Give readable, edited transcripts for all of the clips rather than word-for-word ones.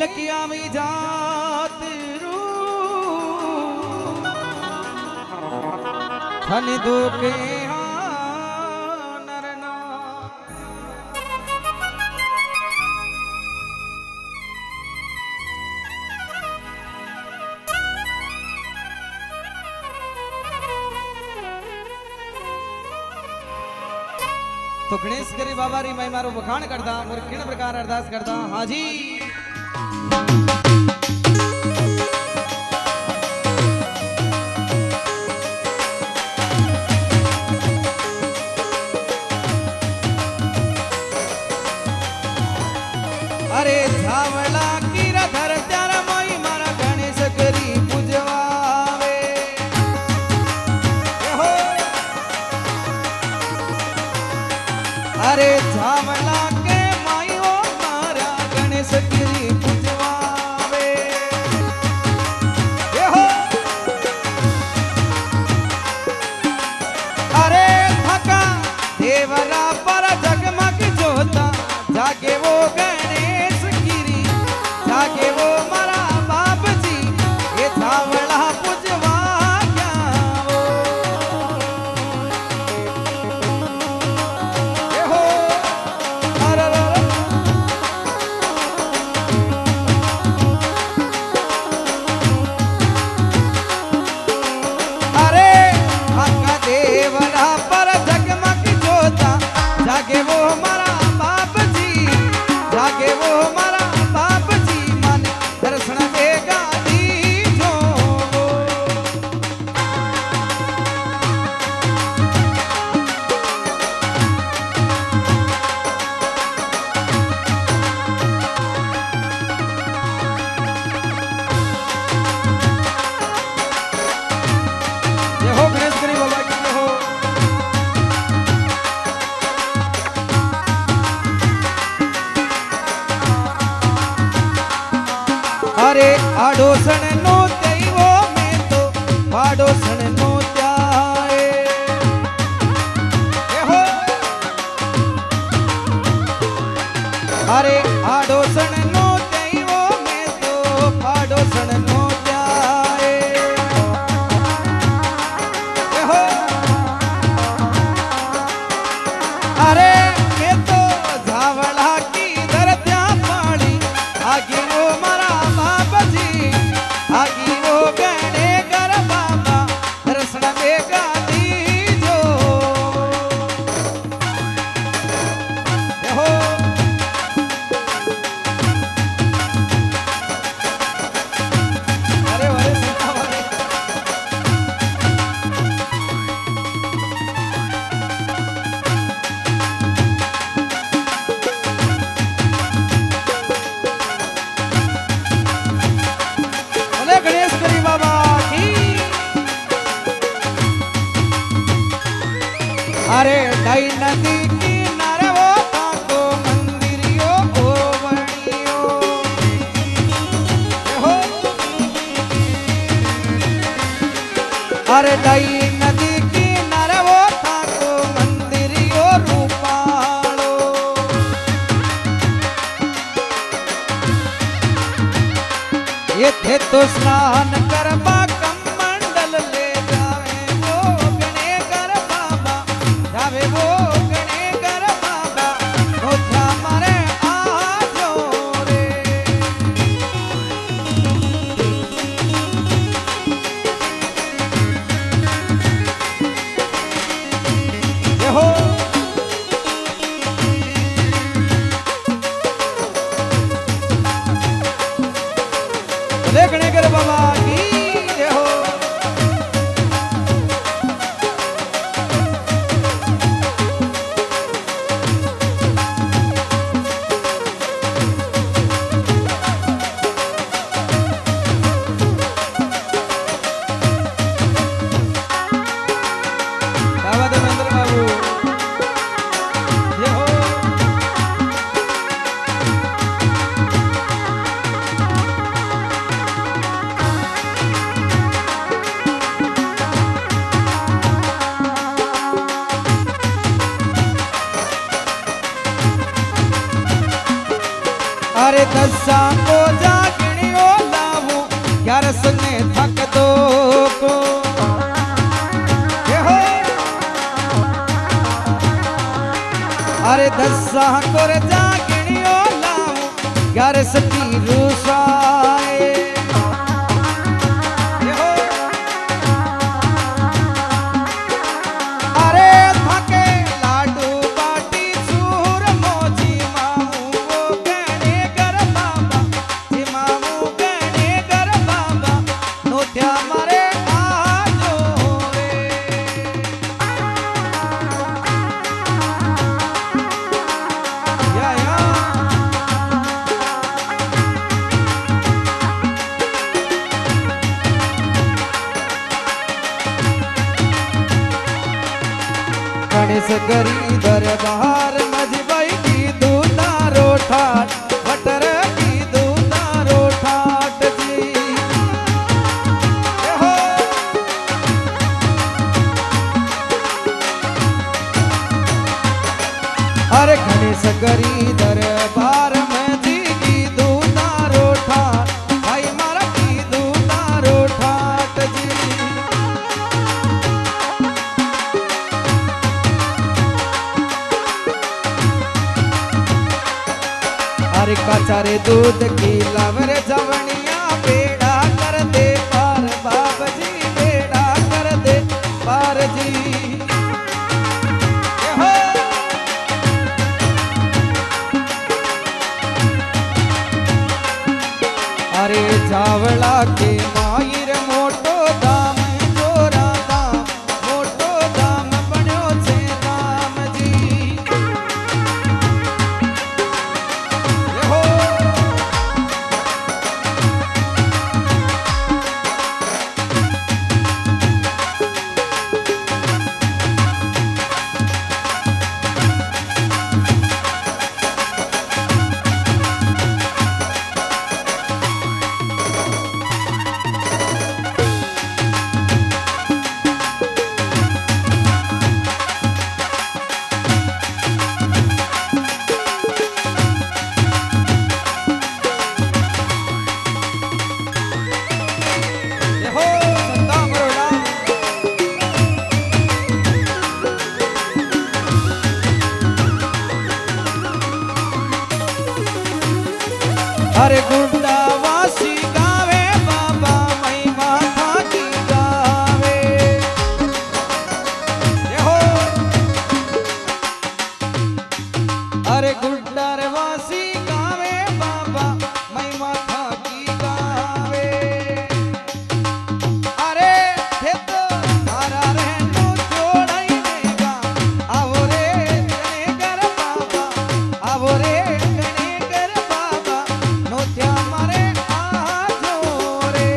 lucky આવી જાત થન દુકે तो गणेश गिरी बाबा री मैं मारो बखान करता और किन प्रकार अरदास करता हाजी अरे झावला की रधर त्यारा माई मारा गणेश गिरी पूजवावे अरे झावला के माईओ मारा गणेश गिरी पूजवावे अरे थका देवरा पर जगमग जोता जागे वो गणेश गिरी जागे वो मारा बाप जी ये झावला पूजवा जागे वो हमारा बाप जी जागे वो हमारा बाप जी मन दर्शन देगा दीजो ये हो गणेश गिरी बाबा की हो अरे आडोसन नो तेवो में तो पाडोसन नो त्याए हो अरे आडोसन नो तेवो में तो पाडोसन नो त्याए हो अरे ये तो झावला की दरत्या पानी आगे वो मारा आगी वो गणे कर बाबा दर्शन देगा दीजो हो अरे वाले सीता वाले गणेश गिरी बाबा की अरे डाई नदी किनारे वो ताको मंदिरियो ओवणियो हो अरे डाई नदी किनारे वो ताको मंदिरियो रूपालो ये थे तो स्नान करवा कमंडल ले जावे वो गणे कर बाबा जावे वो गणे कर बाबा नोथा मारे आजो रे ये हो देखने कर बाबा की अरे दसा को जागणियों लाऊं 11 ने थक दो को ये हो अरे दसा को जागणियों लाऊं 11 की रूसाए ये हो अरे थके लाडू बाटी चूर मोजी मामू वो गणे कर बाबा जी मामू गणे कर बाबा नोत्या मारे आजो रे या गणेश गरी दरबार मजबाई की दूतारो ठाट बटर की दूतारो ठाट जी ए हो अरे गणेश गरी दरबार में जी की दूतारो ठाट भाई मारा की दूतारो ठाट जी अरे काचारे दूध की लवर जवनिया बेड़ा कर दे पार बाप जी बेड़ा कर दे पार जी ये हो अरे चावला के मायर मोटो दाम जोरा दाम मोटो दाम बन्यो छे दाम जी अरे गुंडा वासी गावे बाबा मई माथा की गावे ये हो अरे गुंडा वासी गावे बाबा मई माथा की गावे अरे हे तो तारा रहनो जोड़ाई देगा आवो रे गणे कर बाबा आवो रे गणे कर बाबा नोत्या मारे आजो रे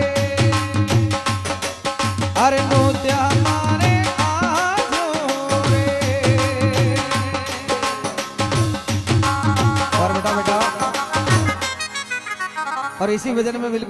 अरे नोत्या मारे आजो रे और बेटा बेटा और इसी भजन में बिल्कुल